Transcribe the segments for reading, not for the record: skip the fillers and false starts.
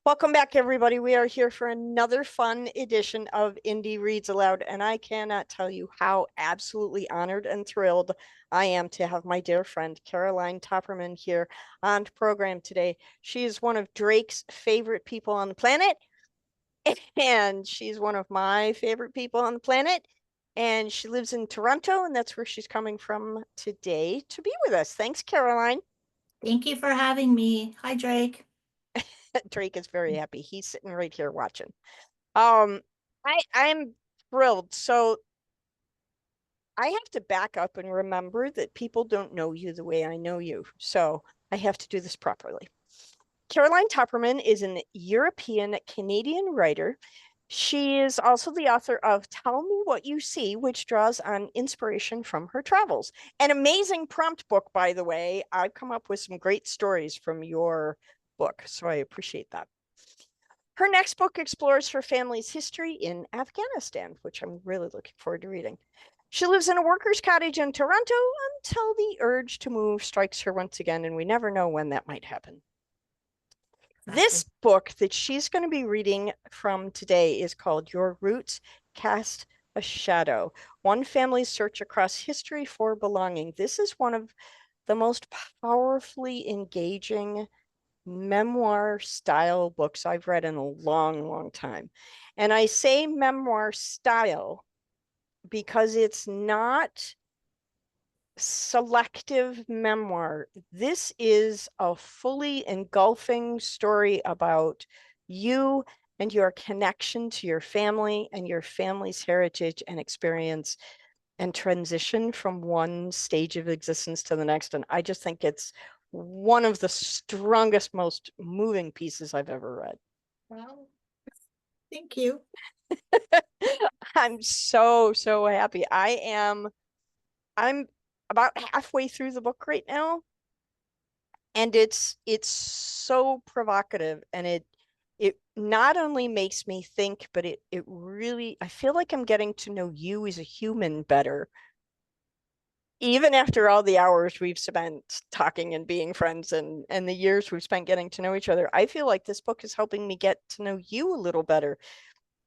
Welcome back, everybody. We are here for another fun edition of Indie Reads Aloud, and I cannot tell you how absolutely honored and thrilled I am to have my dear friend Caroline Topperman here on the program today. She is one of Drake's favorite people on the planet, and she's one of my favorite people on the planet. And she lives in Toronto, and that's where she's coming from today to be with us. Thanks, Caroline. Thank you for having me. Hi, Drake. Drake is very happy. He's sitting right here watching. Um, I'm thrilled. So I have to back up and remember that people don't know you the way I know you. So I have to do this properly. Caroline Topperman is an European Canadian writer. She is also the author of Tell Me What You See, which draws on inspiration from her travels. An amazing prompt book, by the way. I've come up with some great stories from your book, so I appreciate that. Her next book explores her family's history in Afghanistan, which I'm really looking forward to reading. She lives in a worker's cottage in Toronto until the urge to move strikes her once again, and we never know when that might happen. This Exactly. book that she's going to be reading from today is called Your Roots Cast a Shadow, One Family's Search Across History for Belonging. This is one of the most powerfully engaging memoir style books I've read in a long, long time. And I say memoir style because it's not selective memoir. This is a fully engulfing story about you and your connection to your family and your family's heritage and experience and transition from one stage of existence to the next. And I just think it's one of the strongest, most moving pieces I've ever read. Well, thank you. I'm so, so happy. I'm about halfway through the book right now, and it's so provocative, and it not only makes me think, but it really, I feel like I'm getting to know you as a human better even after all the hours we've spent talking and being friends and the years we've spent getting to know each other. I feel like this book is helping me get to know you a little better.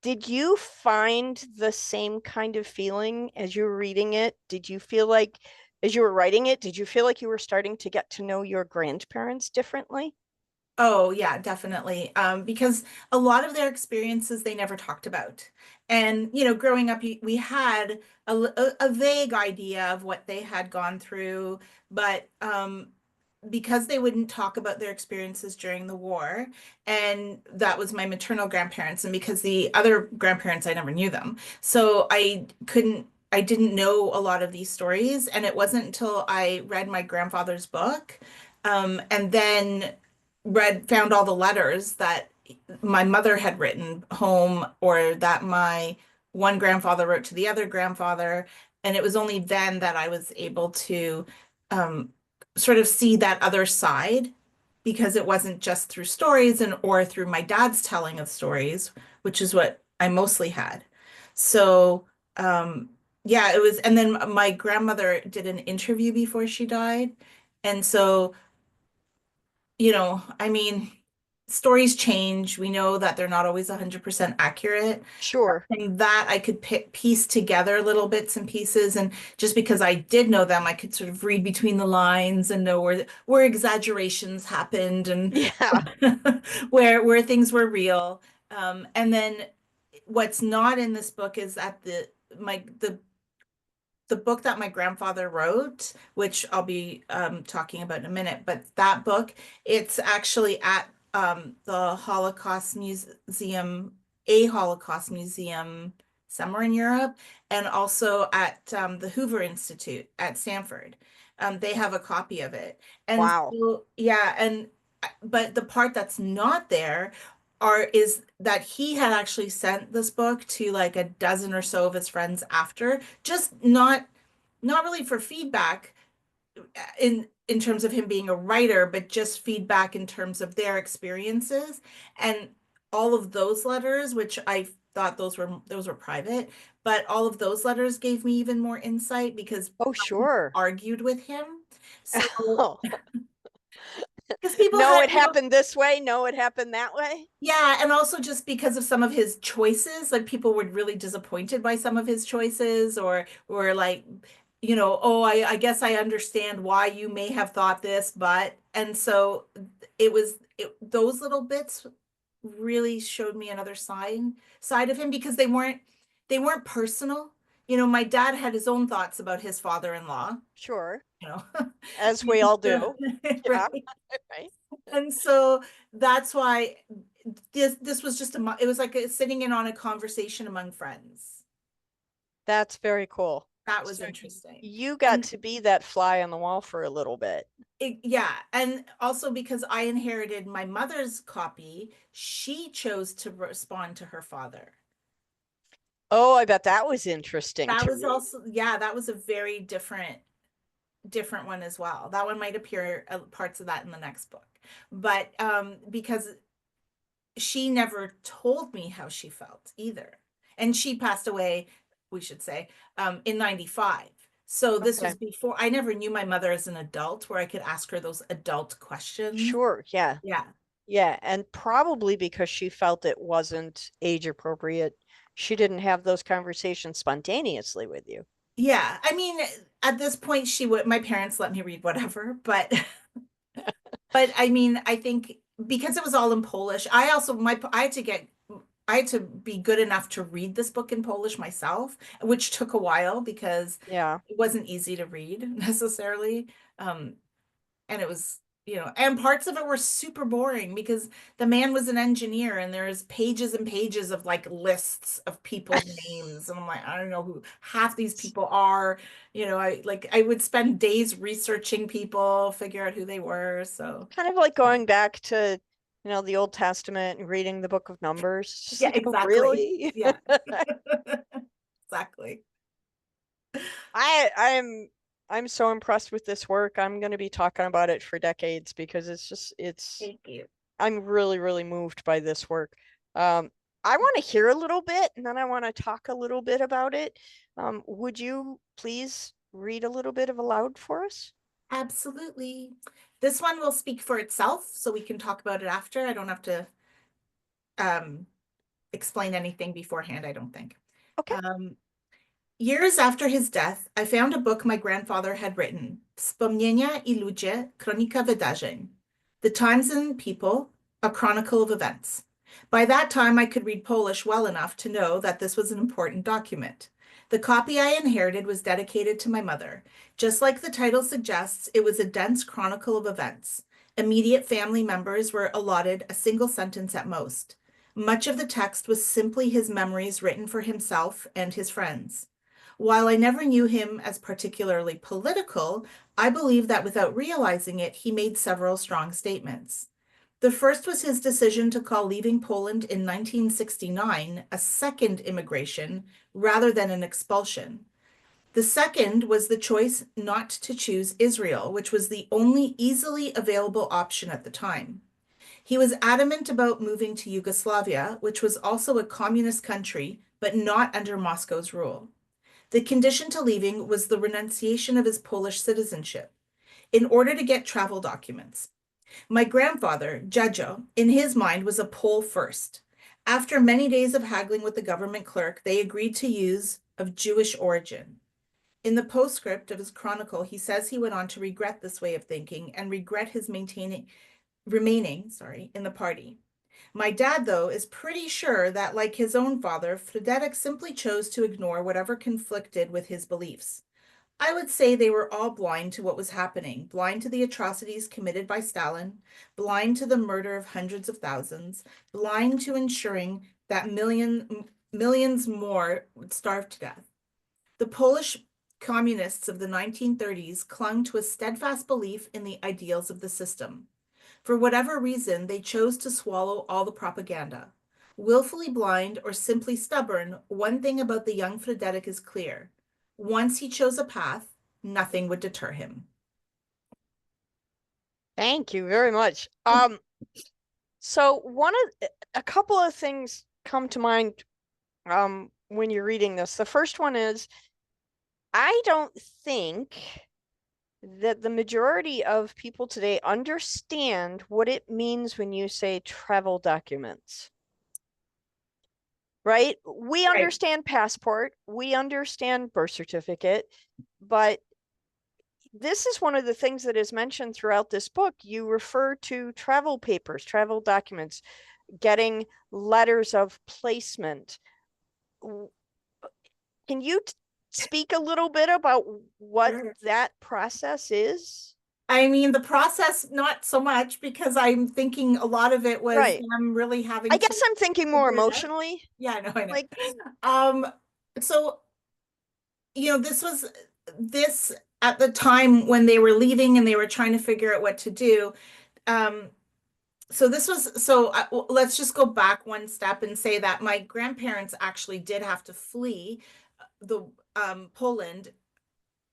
Did you find the same kind of feeling as you were reading it? Did you feel like, as you were writing it, did you feel like you were starting to get to know your grandparents differently? Oh, yeah, definitely. Because a lot of their experiences they never talked about. And, growing up, we had a vague idea of what they had gone through, but because they wouldn't talk about their experiences during the war, and that was my maternal grandparents, and because the other grandparents, I never knew them. So I didn't know a lot of these stories, and it wasn't until I read my grandfather's book, and then found all the letters that my mother had written home or that my one grandfather wrote to the other grandfather. And it was only then that I was able to um, sort of see that other side because it wasn't just through stories and or through my dad's telling of stories, which is what I mostly had. So, yeah, it was, and then my grandmother did an interview before she died. And so I mean, stories change. We know that they're not always 100% accurate. Sure. And that I could piece together little bits and pieces. And just because I did know them, I could sort of read between the lines and know where exaggerations happened and Yeah. where things were real. And then what's not in this book is that the book that my grandfather wrote, which I'll be talking about in a minute, but that book, it's actually at the Holocaust Museum, a Holocaust museum somewhere in Europe, and also at the Hoover Institute at Stanford. They have a copy of it. And Wow. so, yeah, but the part that's not there is that he had actually sent this book to like a dozen or so of his friends after, just not really for feedback in terms of him being a writer, but just feedback in terms of their experiences. And all of those letters, which I thought those were private, but all of those letters gave me even more insight because Oh, I sure. argued with him. So because people No, had, it happened this way. No, it happened that way. yeah, and also just because of some of his choices, like people were really disappointed by some of his choices, or like, oh, I guess I understand why you may have thought this, but and so those little bits really showed me another side of him because they weren't personal. My dad had his own thoughts about his father-in-law, Sure, you know. as we all do. Yeah, Right. right. And so that's why this was just it was like sitting in on a conversation among friends. That's very cool. That was So interesting. you got And to be that fly on the wall for a little bit. yeah, and also because I inherited my mother's copy, she chose to respond to her father. Oh, I bet that was interesting That to was read. also, yeah, that was a very different one as well. That one might appear parts of that in the next book. But because she never told me how she felt either. And she passed away, we should say, in 95. So this was Okay. before I never knew my mother as an adult where I could ask her those adult questions. Sure. Yeah. Yeah. Yeah. And probably because she felt it wasn't age appropriate, she didn't have those conversations spontaneously with you. Yeah. I mean, at this point, my parents let me read whatever, but I mean, I think because it was all in Polish, I had to be good enough to read this book in Polish myself, which took a while because Yeah. it wasn't easy to read necessarily. And it was, and parts of it were super boring because the man was an engineer and there's pages and pages of like lists of people's names. And I'm like, I don't know who half these people are. I would spend days researching people, figure out who they were. So Kind of like going back to, the Old Testament and reading the book of Numbers. Just yeah, like, oh, exactly. really? Yeah, exactly. I'm so impressed with this work. I'm going to be talking about it for decades because Thank you. I'm really, really moved by this work. Um, I want to hear a little bit and then I want to talk a little bit about it. Would you please read a little bit of Aloud for us? Absolutely. This one will speak for itself, so we can talk about it after. I don't have to um, explain anything beforehand, I don't think. Okay. Um, Years after his death, I found a book my grandfather had written, Wspomnienia i ludzie, Kronika wydarzeń. The Times and People, a chronicle of events. By that time, I could read Polish well enough to know that this was an important document. The copy I inherited was dedicated to my mother. Just like the title suggests, it was a dense chronicle of events. Immediate family members were allotted a single sentence at most. Much of the text was simply his memories written for himself and his friends. While I never knew him as particularly political, I believe that without realizing it, he made several strong statements. The first was his decision to call leaving Poland in 1969 a second immigration rather than an expulsion. The second was the choice not to choose Israel, which was the only easily available option at the time. He was adamant about moving to Yugoslavia, which was also a communist country, but not under Moscow's rule. The condition to leaving was the renunciation of his Polish citizenship in order to get travel documents. My grandfather, Jejo, in his mind was a Pole first. After many days of haggling with the government clerk, they agreed to use of Jewish origin. In the postscript of his chronicle, he says he went on to regret this way of thinking and regret his remaining, in the party. My dad, though, is pretty sure that, like his own father, Frederick simply chose to ignore whatever conflicted with his beliefs. I would say they were all blind to what was happening, blind to the atrocities committed by Stalin, blind to the murder of hundreds of thousands, blind to ensuring that millions more would starve to death. The Polish communists of the 1930s clung to a steadfast belief in the ideals of the system. For whatever reason, they chose to swallow all the propaganda. Willfully blind or simply stubborn, one thing about the young Frederick is clear. Once he chose a path, nothing would deter him. Thank you very much. So a couple of things come to mind when you're reading this. The first one is I don't think that the majority of people today understand what it means when you say travel documents, right? We Right. understand passport, we understand birth certificate, but this is one of the things that is mentioned throughout this book. You refer to travel papers, travel documents, getting letters of placement. Can you speak a little bit about what Sure. that process is? I mean, the process, not so much because I'm thinking a lot of it was Right. them really I having to guess I'm thinking more figure it out. emotionally. Yeah, I know, I know. Like, Um, so, this was this at the time when they were leaving and they were trying to figure out what to do. Um, so this was let's just go back one step and say that my grandparents actually did have to flee the Poland,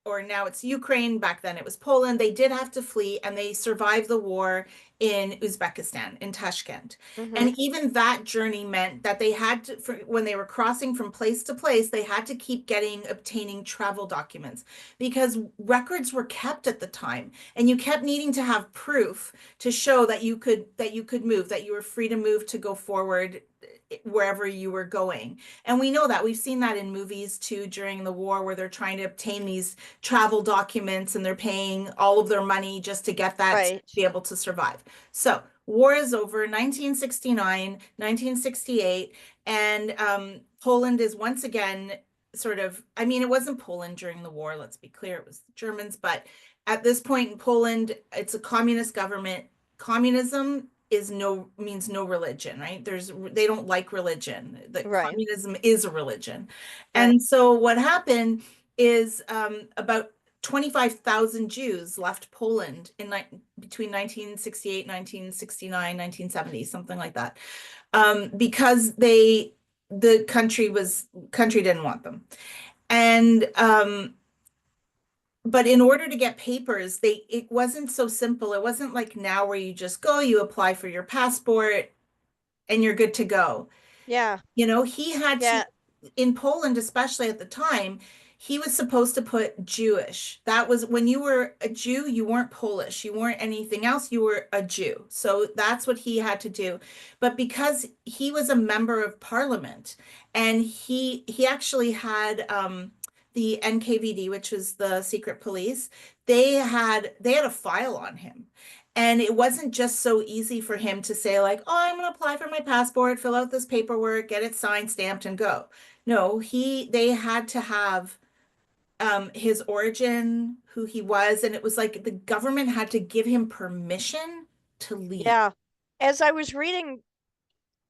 or now it's Ukraine. Back then it was Poland. They did have to flee and they survived the war in Uzbekistan, in Tashkent. mm-hmm, And even that journey meant that they had to, when they were crossing from place to place, they had to keep obtaining travel documents because records were kept at the time. And you kept needing to have proof to show that you could move, that you were free to move to go forward wherever you were going. And we know that we've seen that in movies too during the war where they're trying to obtain these travel documents and they're paying all of their money just to get that to right, be able to survive. So war is over, 1969, 1968, and Poland is once again sort of, I mean, it wasn't Poland during the war, let's be clear, it was the Germans, but at this point in Poland, it's a communist government. Communism is no means no religion, right? They don't like religion. That right, communism is a religion. right, And so what happened is about 25,000 Jews left Poland in between 1968, 1969, 1970, something like that, because the country didn't want them. And but in order to get papers, it wasn't so simple. It wasn't like now where you just go, you apply for your passport, and you're good to go. yeah, He had to, yeah, in Poland, especially at the time, he was supposed to put Jewish. That was when you were a Jew, you weren't Polish, you weren't anything else, you were a Jew. So that's what he had to do. But because he was a member of parliament and he actually had the NKVD, which was the secret police, they had a file on him. And it wasn't just so easy for him to say, like, oh, I'm going to apply for my passport, fill out this paperwork, get it signed, stamped, and go. No, they had to have his origin, who he was, and it was like the government had to give him permission to leave. yeah. As I was reading,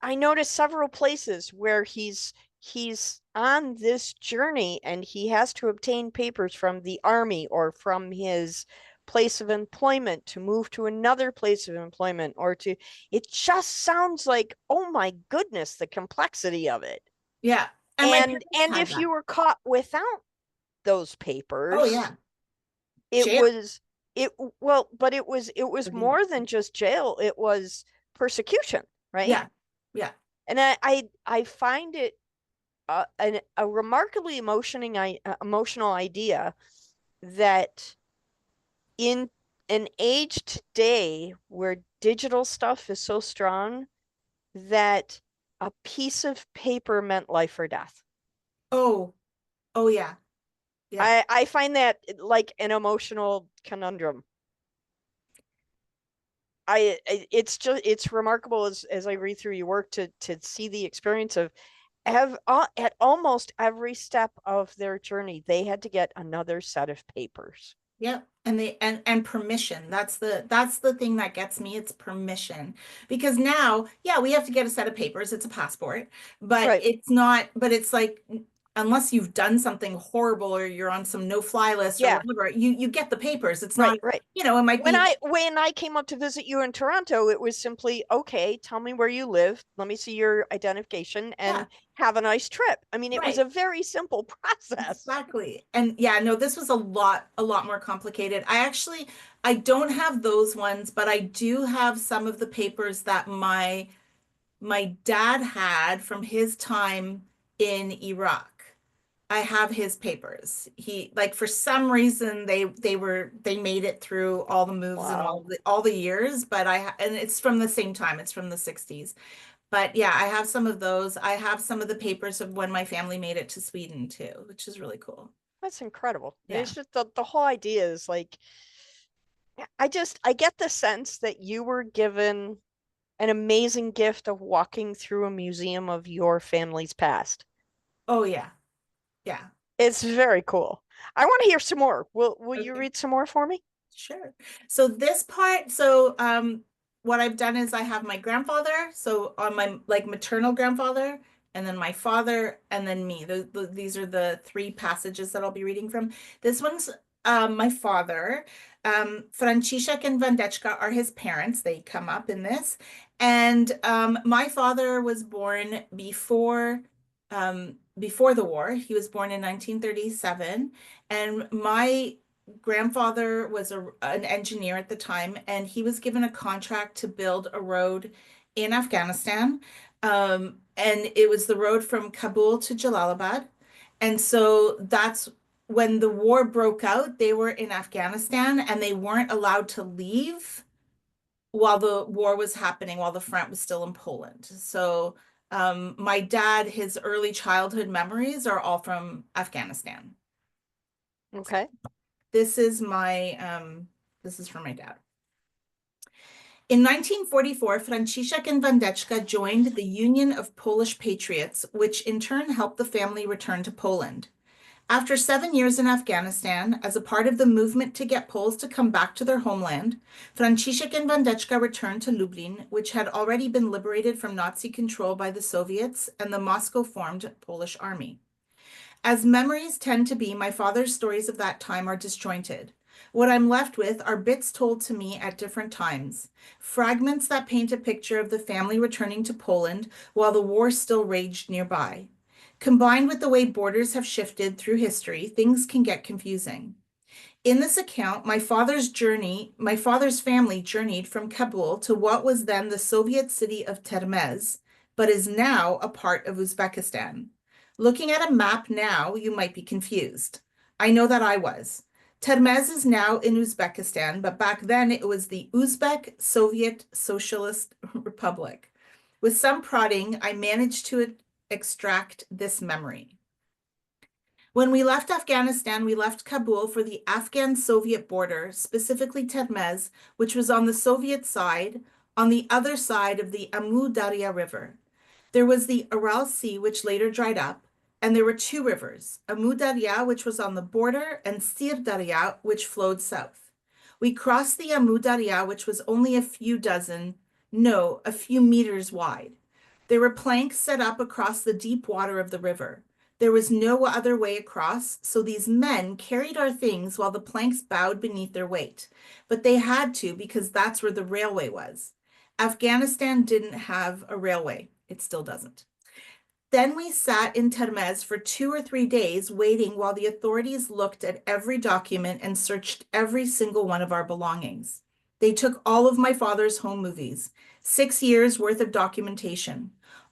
I noticed several places where he's on this journey and he has to obtain papers from the army or from his place of employment to move to another place of employment or to it just sounds like, oh my goodness, the complexity of it. Yeah. And my parents And had if you that. were caught without those Oh, papers, yeah. it Jail. was it well, but it was I mean, more than just jail, it was persecution, right? yeah. Yeah. And I find it a remarkably emotional idea that in an age today where digital stuff is so strong that a piece of paper meant life or death. Oh, oh, yeah. Yeah. I find that like an emotional conundrum. It's just it's remarkable as I read through your work to see the experience of have at almost every step of their journey they had to get another set of papers. Yep. And permission. That's the thing that gets me. It's permission. Because now, yeah, we have to get a set of papers. It's a passport, but Right, it's not, but it's like unless you've done something horrible or you're on some no-fly list or yeah, whatever, you get the papers. It's not, right. it might be, When I came up to visit you in Toronto, it was simply, okay, tell me where you live, let me see your identification, yeah, and have a nice trip. I mean, it was right. a very simple process. Exactly. And yeah, no, this was a lot more complicated. I don't have those ones, but I do have some of the papers that my dad had from his time in Iraq. I have his papers. He like for some reason they made it through all the moves and Wow. all the years, but and it's from the same time. It's from the 60s. But yeah, I have some of those. I have some of the papers of when my family made it to Sweden too, which is really cool. That's incredible. Yeah. It's just the whole idea is like I get the sense that you were given an amazing gift of walking through a museum of your family's past. Oh yeah. Yeah. It's very cool. I want to hear some more. Will you Okay. read some more for me? Sure. So what I've done is I have my grandfather, so on my like maternal grandfather, and then my father, and then me. These are the three passages that I'll be reading from. This one's my father. Franciszek and Wandeczka are his parents. They come up in this. And my father was born before the war. He was born in 1937. And my grandfather was an engineer at the time, and he was given a contract to build a road in Afghanistan. And it was the road from Kabul to Jalalabad. And so that's when the war broke out, they were in Afghanistan and they weren't allowed to leave while the war was happening, while the front was still in Poland. So my dad, his early childhood memories are all from Afghanistan. Okay. This is this is from my dad. In 1944, Franciszek and Wandeczka joined the Union of Polish Patriots, which in turn helped the family return to Poland. After 7 years in Afghanistan, as a part of the movement to get Poles to come back to their homeland, Franciszek and Wandeczka returned to Lublin, which had already been liberated from Nazi control by the Soviets and the Moscow-formed Polish army. As memories tend to be, my father's stories of that time are disjointed. What I'm left with are bits told to me at different times, fragments that paint a picture of the family returning to Poland while the war still raged nearby. Combined with the way borders have shifted through history, things can get confusing. In this account, my father's family journeyed from Kabul to what was then the Soviet city of Termez, but is now a part of Uzbekistan. Looking at a map now, you might be confused. I know that I was. Termez is now in Uzbekistan, but back then it was the Uzbek Soviet Socialist Republic. With some prodding, I managed to extract this memory. When we left Afghanistan, we left Kabul for the Afghan-Soviet border, specifically Termez, which was on the Soviet side, on the other side of the Amu Darya River. There was the Aral Sea, which later dried up, and there were two rivers, Amu Darya, which was on the border, and Sir Darya, which flowed south. We crossed the Amu Darya, which was only a few meters wide. There were planks set up across the deep water of the river. There was no other way across, so these men carried our things while the planks bowed beneath their weight. But they had to because that's where the railway was. Afghanistan didn't have a railway. It still doesn't. Then we sat in Termez for 2 or 3 days waiting while the authorities looked at every document and searched every single one of our belongings. They took all of my father's home movies, 6 years worth of documentation,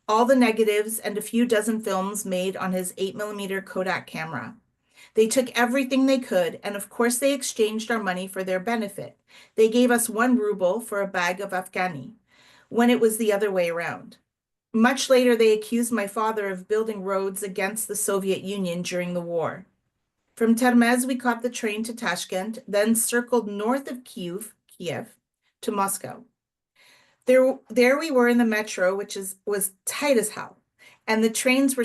all the negatives and a few dozen films made on his 8mm Kodak camera. They took everything they could, and of course they exchanged our money for their benefit. They gave us 1 ruble for a bag of Afghani, when it was the other way around. Much later, they accused my father of building roads against the Soviet Union during the war. From Termez, we caught the train to Tashkent, then circled north of Kiev, to Moscow. There we were in the metro, which was tight as hell, and the trains were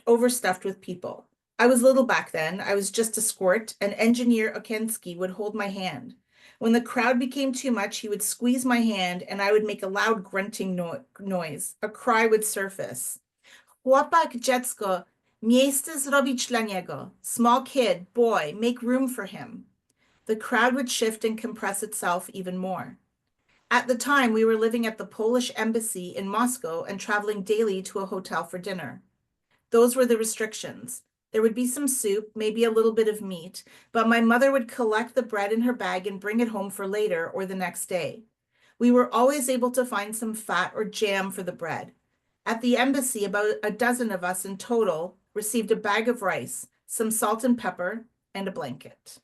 overstuffed with people. I was little back then. I was just a squirt, and Engineer Okensky would hold my hand. When the crowd became too much, he would squeeze my hand, and I would make a loud grunting noise. A cry would surface. Chłopak, dziecko, miejsce zrobić dla niego. Small kid, boy, make room for him. The crowd would shift and compress itself even more. At the time, we were living at the Polish embassy in Moscow and traveling daily to a hotel for dinner. Those were the restrictions. There would be some soup, maybe a little bit of meat, but my mother would collect the bread in her bag and bring it home for later or the next day. We were always able to find some fat or jam for the bread. At the embassy, about a dozen of us in total received a bag of rice, some salt and pepper, and a blanket.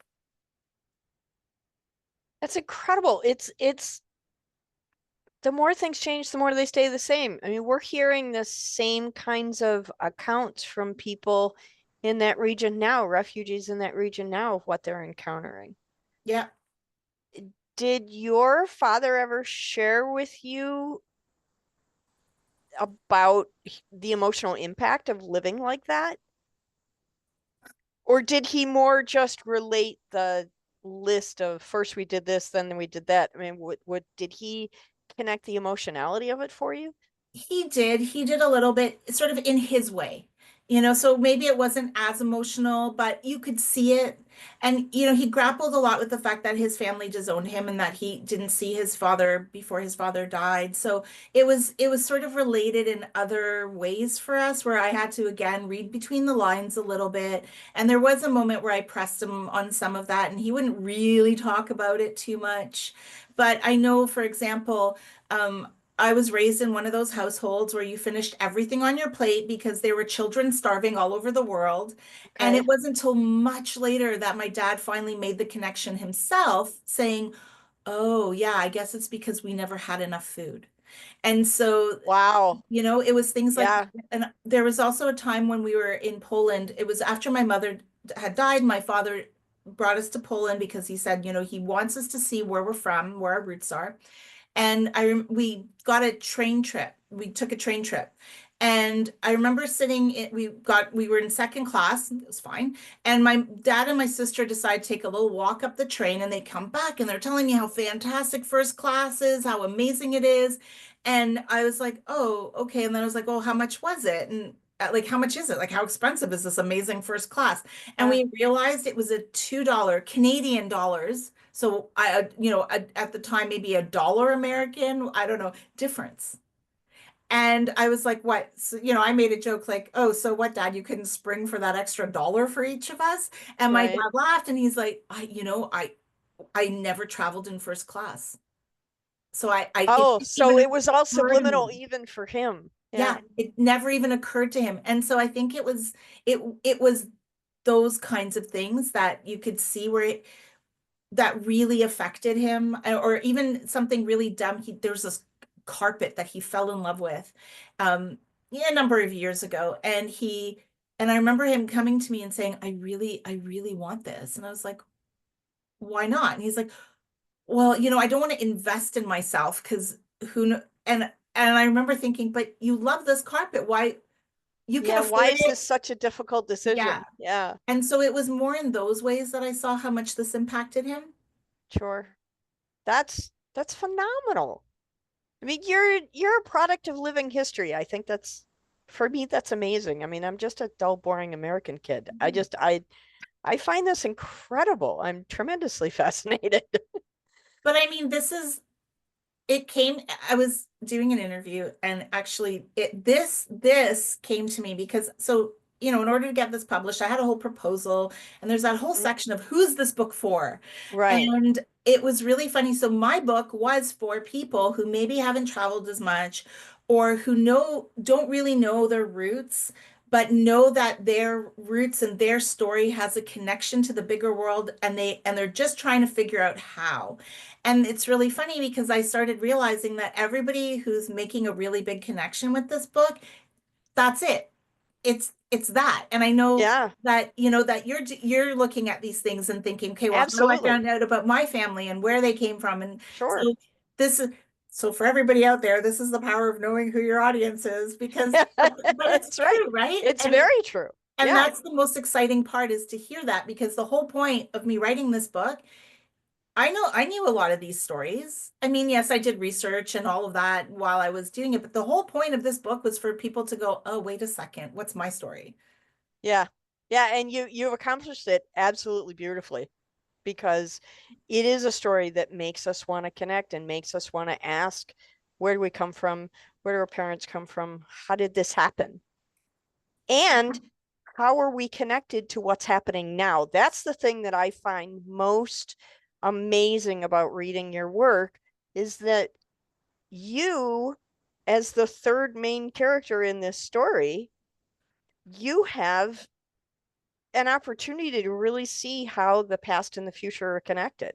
That's incredible. It's the more things change, the more they stay the same. I mean, we're hearing the same kinds of accounts from people in that region now, refugees in that region now, of what they're encountering. Yeah. Did your father ever share with you about the emotional impact of living like that? Or did he more just relate the list of first we did this, then we did that? I mean, what did he connect the emotionality of it for you? He did a little bit sort of in his way, you know, so maybe it wasn't as emotional, but you could see it. And, you know, he grappled a lot with the fact that his family disowned him and that he didn't see his father before his father died. So it was sort of related in other ways for us where I had to again read between the lines a little bit. And there was a moment where I pressed him on some of that and he wouldn't really talk about it too much. But I know, for example, um, I was raised in one of those households where you finished everything on your plate because there were children starving all over the world. And it Okay. wasn't until much later that my dad finally made the connection himself, saying, "Oh, yeah, I guess it's because we never had enough food." And so, Wow. you know, it was things like that. Yeah. And there was also a time when we were in Poland. It was after my mother had died. My father brought us to Poland because he said, you know, he wants us to see where we're from, where our roots are. And we got a train trip. We took a train trip. And I remember we were in second class, it was fine. And my dad and my sister decided to take a little walk up the train and they come back and they're telling me how fantastic first class is, how amazing it is. And I was like, oh, okay. And then I was like, oh, how much was it? And like, how much is it? Like, how expensive is this amazing first class? And Yeah. we realized it was a $2 Canadian dollars. So you know, at the time, maybe a dollar American, I don't know, difference. And I was like, what? So, you know, I made a joke like, oh, so what, Dad? You couldn't spring for that extra dollar for each of us? And my Right. dad laughed and he's like, I never traveled in first class. So it Oh, didn't so even it was all occur to subliminal me. even for him. Yeah, Yeah. it never even occurred to him. And so I think it was those kinds of things that you could see that really affected him, or even something really dumb. There was this carpet that he fell in love with, um, yeah, a number of years ago, and I remember him coming to me and saying, I really want this," and I was like, "Why not?" And he's like, "Well, you know, I don't want to invest in myself because who kn-" and I remember thinking, "But you love this carpet. Why you can Yeah. Why afford is it?" this such a difficult Yeah. decision? Yeah. And so it was more in those ways that I saw how much this impacted him. Sure. That's phenomenal. I mean, you're a product of living history. I think that's for me, that's amazing. I mean, I'm just a dull, boring American kid. I find this incredible. I'm tremendously fascinated. But I mean, it came, I was doing an interview and actually this came to me because so, you know, in order to get this published, I had a whole proposal and there's that whole section of who's this book for? Right. And it was really funny. So my book was for people who maybe haven't traveled as much or who don't really know their roots, but know that their roots and their story has a connection to the bigger world and they're just trying to figure out how. And it's really funny because I started realizing that everybody who's making a really big connection with this book, that's it. It's that. And I know Yeah, that, you know, that you're looking at these things and thinking, okay, well, how do I absolutely. find out about my family and where they came from? And Sure. so this is so for everybody out there, this is the power of knowing who your audience is because but it's That's right. true, right? It's And very true. and Yeah. that's the most exciting part is to hear that because the whole point of me writing this book, I knew a lot of these stories. I mean, yes, I did research and all of that while I was doing it, but the whole point of this book was for people to go, "Oh, wait a second, what's my story?" Yeah. Yeah, and you've accomplished it absolutely beautifully because it is a story that makes us want to connect and makes us want to ask, where do we come from? Where do our parents come from? How did this happen? And how are we connected to what's happening now? That's the thing that I find most amazing about reading your work is that you, as the third main character in this story, you have an opportunity to really see how the past and the future are connected.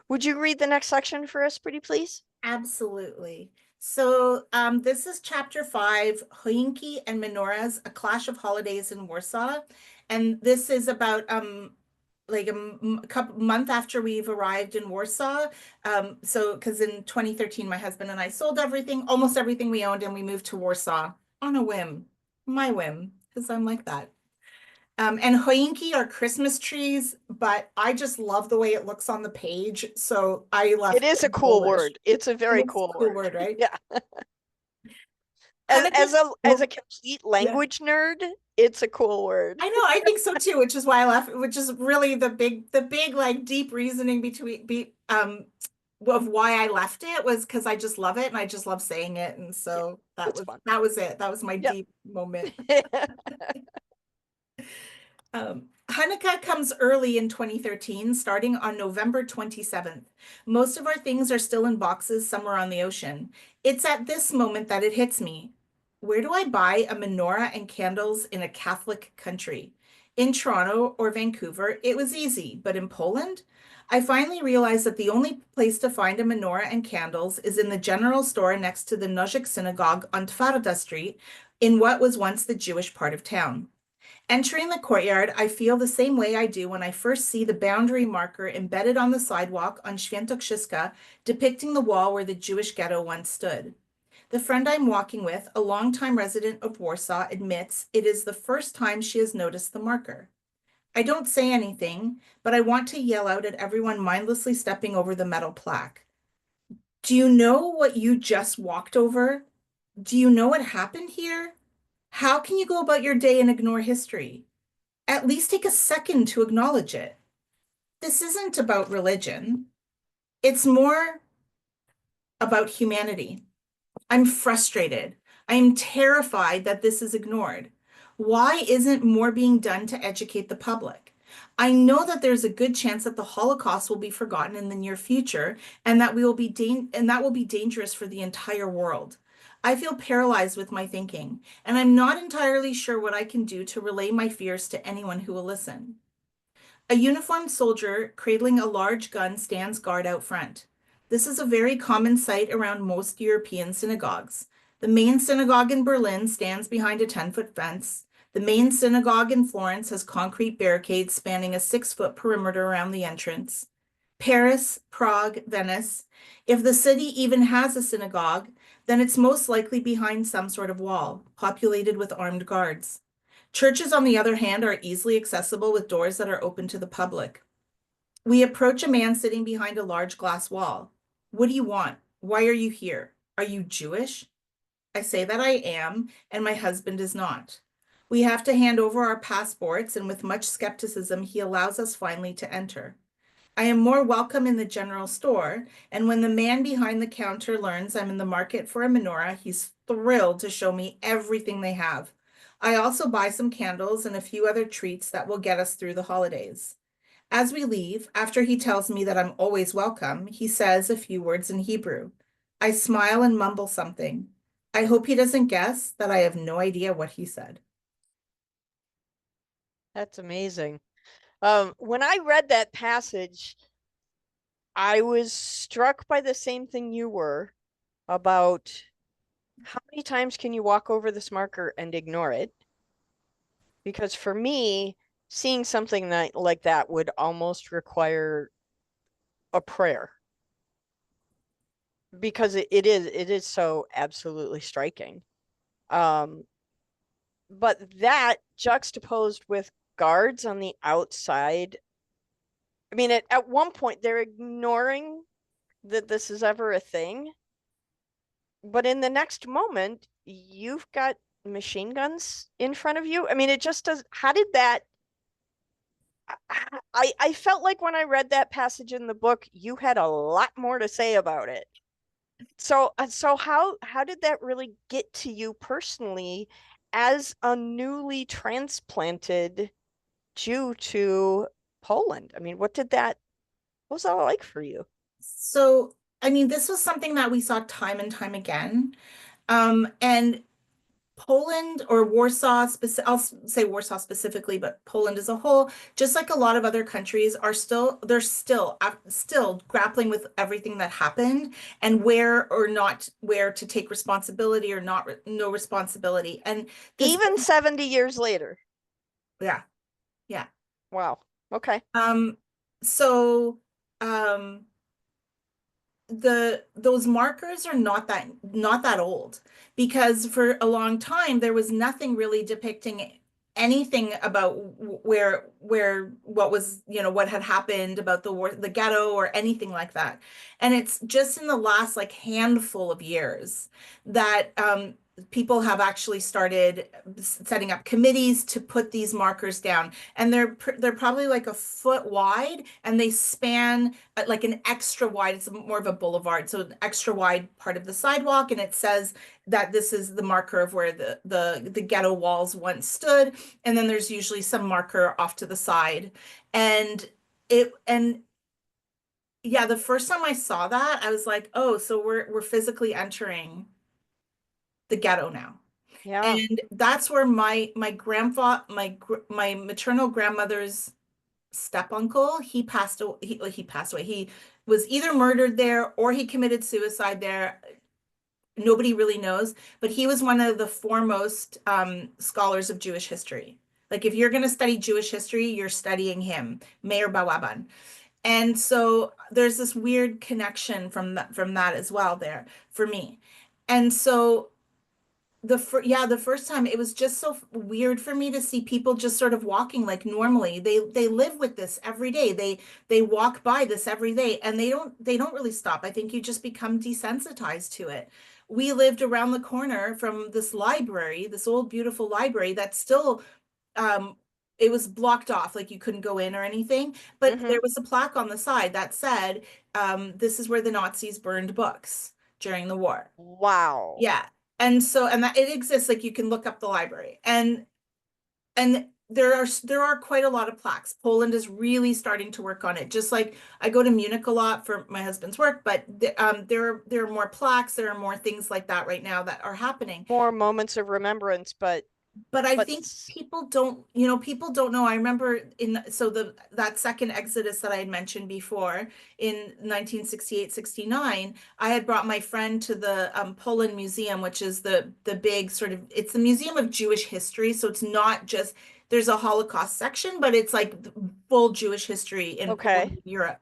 Would you read the next section for us, pretty please? Absolutely. So this is chapter 5, Choinki and Menorahs, A Clash of Holidays in Warsaw. And this is about like a couple month after we've arrived in Warsaw. So because in 2013, my husband and I sold everything, almost everything we owned, and we moved to Warsaw on a whim, my whim, because I'm like that. And choinki are Christmas trees, but I just love the way it looks on the page. So I It left is a it cool Polish. word. It's a It very is a cool cool word. word, right? Yeah. Hanukkah, As a well, complete yeah. language nerd, it's a cool word. I know, I think so too, which is why I left, which is really the big like deep reasoning of why I left it was because I just love it and I just love saying it. And Yeah, so it's fun. that was it. That was my Yep. deep moment. Hanukkah comes early in 2013, starting on November 27th. Most of our things are still in boxes somewhere on the ocean. It's at this moment that it hits me. Where do I buy a menorah and candles in a Catholic country? In Toronto or Vancouver, it was easy, but in Poland, I finally realized that the only place to find a menorah and candles is in the general store next to the Nozik Synagogue on Twarda Street in what was once the Jewish part of town. Entering the courtyard, I feel the same way I do when I first see the boundary marker embedded on the sidewalk on Świętokrzyska, depicting the wall where the Jewish ghetto once stood. The friend I'm walking with, a longtime resident of Warsaw, admits it is the first time she has noticed the marker. I don't say anything, but I want to yell out at everyone mindlessly stepping over the metal plaque. Do you know what you just walked over? Do you know what happened here? How can you go about your day and ignore history? At least take a second to acknowledge it. This isn't about religion. It's more about humanity. I'm frustrated. I am terrified that this is ignored. Why isn't more being done to educate the public? I know that there's a good chance that the Holocaust will be forgotten in the near future and that that will be dangerous for the entire world. I feel paralyzed with my thinking, and I'm not entirely sure what I can do to relay my fears to anyone who will listen. A uniformed soldier cradling a large gun stands guard out front. This is a very common sight around most European synagogues. The main synagogue in Berlin stands behind a 10-foot fence. The main synagogue in Florence has concrete barricades spanning a 6-foot perimeter around the entrance. Paris, Prague, Venice. If the city even has a synagogue, then it's most likely behind some sort of wall, populated with armed guards. Churches, on the other hand, are easily accessible with doors that are open to the public. We approach a man sitting behind a large glass wall. What do you want? Why are you here? Are you Jewish? I say that I am, and my husband is not. We have to hand over our passports, and with much skepticism, he allows us finally to enter. I am more welcome in the general store, and when the man behind the counter learns I'm in the market for a menorah, he's thrilled to show me everything they have. I also buy some candles and a few other treats that will get us through the holidays. As we leave, after he tells me that I'm always welcome, he says a few words in Hebrew. I smile and mumble something. I hope he doesn't guess that I have no idea what he said. That's amazing. When I read that passage, I was struck by the same thing you were about how many times can you walk over this marker and ignore it? Because for me, seeing something like that would almost require a prayer because it is so absolutely striking. Um, but that juxtaposed with guards on the outside, I mean, at one point they're ignoring that this is ever a thing, but in the next moment, you've got machine guns in front of you. I mean, it just does. How did that? I felt like when I read that passage in the book, you had a lot more to say about it. So how did that really get to you personally as a newly transplanted Jew to Poland? I mean, what was that like for you? So, I mean, this was something that we saw time and time again. And Poland or Warsaw, I'll say Warsaw specifically, but Poland as a whole, just like a lot of other countries, they're still grappling with everything that happened and where or not where to take responsibility or not no responsibility. And this, Even 70 years later. yeah, yeah. Wow. Okay. Um, so um those markers are not that old because for a long time there was nothing really depicting anything about where what was what had happened about the war, the ghetto, or anything like that. And it's just in the last like handful of years that people have actually started setting up committees to put these markers down, and they're probably like a foot wide, and they span like an extra wide, it's more of a boulevard, so an extra wide part of the sidewalk, and it says that this is the marker of where the ghetto walls once stood, and then there's usually some marker off to the side. And yeah, the first time I saw that, I was like, oh, so we're physically entering the ghetto now. Yeah. And that's where my grandfather, my maternal grandmother's step uncle, he passed away. He was either murdered there or he committed suicide there. Nobody really knows, but he was one of the foremost scholars of Jewish history. Like if you're going to study Jewish history, you're studying him, Meir Bawaban. And so there's this weird connection from that as well there for me. And so the first time it was just so weird for me to see people just sort of walking like normally. They live with this every day. They walk by this every day, and they don't really stop. I think you just become desensitized to it. We lived around the corner from this library, this old beautiful library that's still um it was blocked off, like you couldn't go in or anything, but Mm-hmm. there was a plaque on the side that said this is where the Nazis burned books during the war. Wow. Yeah. And so, and that it exists, like you can look up the library. And there are quite a lot of plaques. Poland is really starting to work on it. Just like I go to Munich a lot for my husband's work, but there are more plaques, there are more things like that right now that are happening. More moments of remembrance, But I but think people don't know. I remember that second exodus that I had mentioned before in 1968, 69, I had brought my friend to the Poland Museum, which is the big sort of, it's the Museum of Jewish History. So it's not just, there's a Holocaust section, but it's like full Jewish history in Poland okay. and Europe.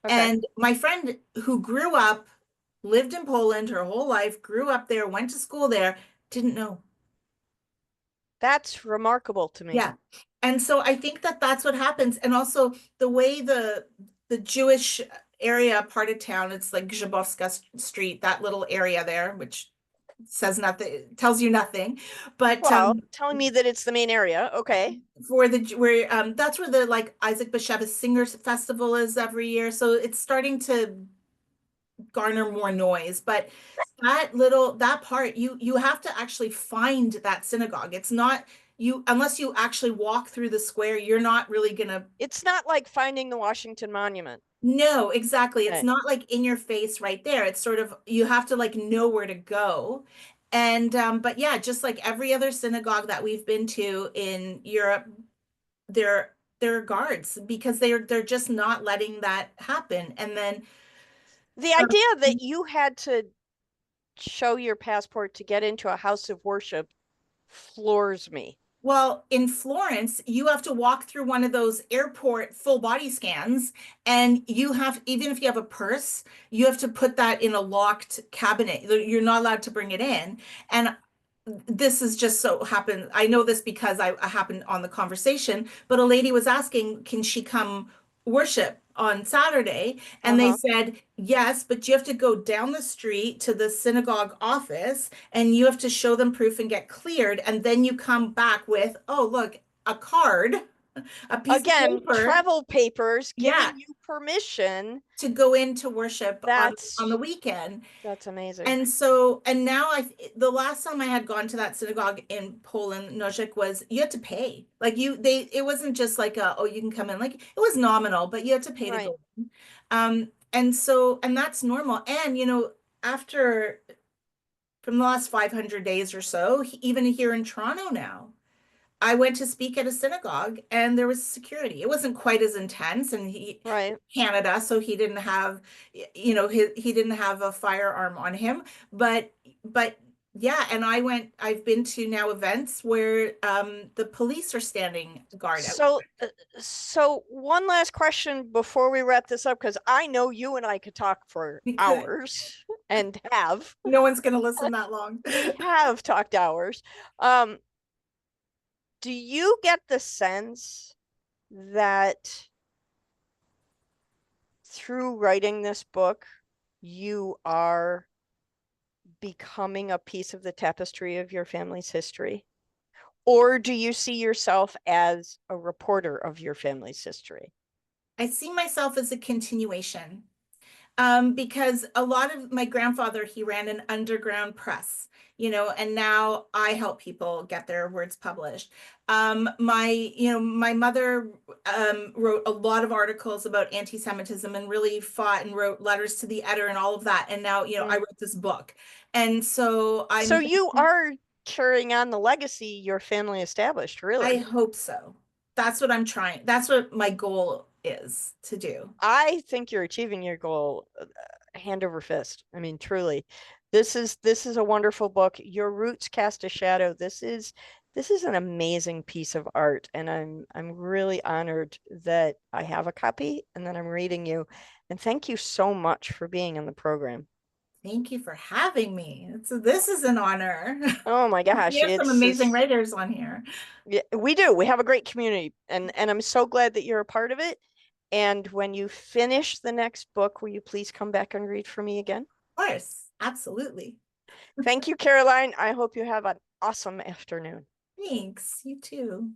Okay. And my friend who grew up, lived in Poland her whole life, grew up there, went to school there, didn't know. That's remarkable to me. Yeah. And so I think that that's what happens. And also the way the Jewish area part of town, it's like Grzybowska Street, that little area there, which says nothing, tells you nothing. But Well, telling me that it's the main area. Okay. for the where that's where the like Isaac Bashevis Singers Festival is every year. So it's starting to garner more noise. But that part, you have to actually find that synagogue. It's not you unless you actually walk through the square, you're not really gonna. It's not like finding the Washington Monument. No, exactly. It's Okay. not like in your face right there. It's sort of you have to like know where to go. And but yeah, just like every other synagogue that we've been to in Europe, there are guards because they're just not letting that happen. And then The idea that you had to show your passport to get into a house of worship floors me. well, in Florence, you have to walk through one of those airport full body scans, and even if you have a purse, you have to put that in a locked cabinet. You're not allowed to bring it in. And this is just so happened. I know this because I happened on the conversation, but a lady was asking, can she come worship on Saturday? And they Uh-huh. said, yes, but you have to go down the street to the synagogue office and you have to show them proof and get cleared. And then you come back with, oh, look, a card, a piece of Again, paper. travel papers Yeah, giving you permission. to go into worship on the That's weekend. that's amazing. And so, and now the last time I had gone to that synagogue in Poland, Nożyk, was you had to pay. Like it wasn't just like oh, you can come in. Like it was nominal, but you had to pay to Right. go in. And so, and that's normal. And, after from the last 500 days or so, even here in Toronto now. I went to speak at a synagogue and there was security. It wasn't quite as intense, and he Right. Canada, so he didn't have, he didn't have a firearm on him, but but yeah, and I've been to now events where the police are standing guard So, outside. so one last question before we wrap this up, because I know you and I could talk for We could. hours and have. No one's going to listen that long. We have talked hours. Um, do you get the sense that through writing this book, you are becoming a piece of the tapestry of your family's history? Or do you see yourself as a reporter of your family's history? I see myself as a continuation. Because a lot of my grandfather, he ran an underground press, and now I help people get their words published. My mother wrote a lot of articles about anti-Semitism and really fought and wrote letters to the editor and all of that. And now, I Mm. wrote this book. And so So you are carrying on the legacy your family established, I really. hope so. That's what I'm trying. That's what my goal is to do. I think you're achieving your goal hand over fist. I mean, truly. This is a wonderful book. Your roots cast a shadow. This is an amazing piece of art, and I'm really honored that I have a copy and that I'm reading you. And thank you so much for being on the program. Thank you for having me. This is an honor. Oh my We gosh, have some amazing writers on here. yeah, we do. We have a great community, and I'm so glad that you're a part of it. And when you finish the next book, will you please come back and read for me again? Of course, absolutely. Thank you, Caroline. I hope you have an awesome afternoon. Thanks. You too.